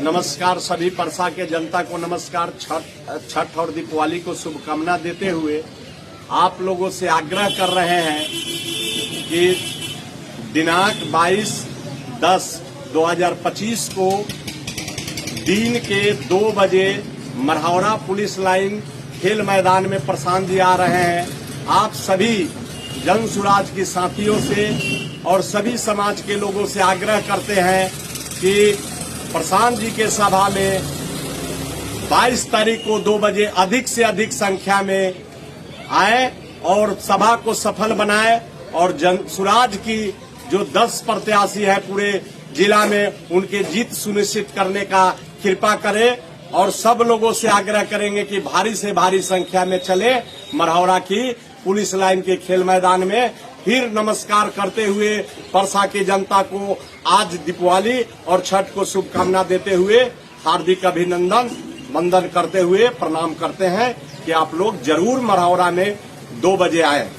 नमस्कार। सभी परसा के जनता को नमस्कार। छठ और दीपावली को शुभकामना देते हुए आप लोगों से आग्रह कर रहे हैं कि दिनांक 22/10/2025 को दिन के 2 बजे मरहौरा पुलिस लाइन खेल मैदान में प्रशांत जी आ रहे हैं। आप सभी जन सुराज के साथियों से और सभी समाज के लोगों से आग्रह करते हैं कि प्रशांत जी के सभा में 22 तारीख को 2 बजे अधिक से अधिक संख्या में आए और सभा को सफल बनाए और जन सुराज की जो 10 प्रत्याशी है पूरे जिला में उनके जीत सुनिश्चित करने का कृपा करे और सब लोगों से आग्रह करेंगे कि भारी से भारी संख्या में चले मरहौरा की पुलिस लाइन के खेल मैदान में। फिर नमस्कार करते हुए परसा की जनता को आज दीपावली और छठ को शुभकामना देते हुए हार्दिक अभिनंदन वंदन करते हुए प्रणाम करते हैं कि आप लोग जरूर मरहौरा में 2 बजे आए।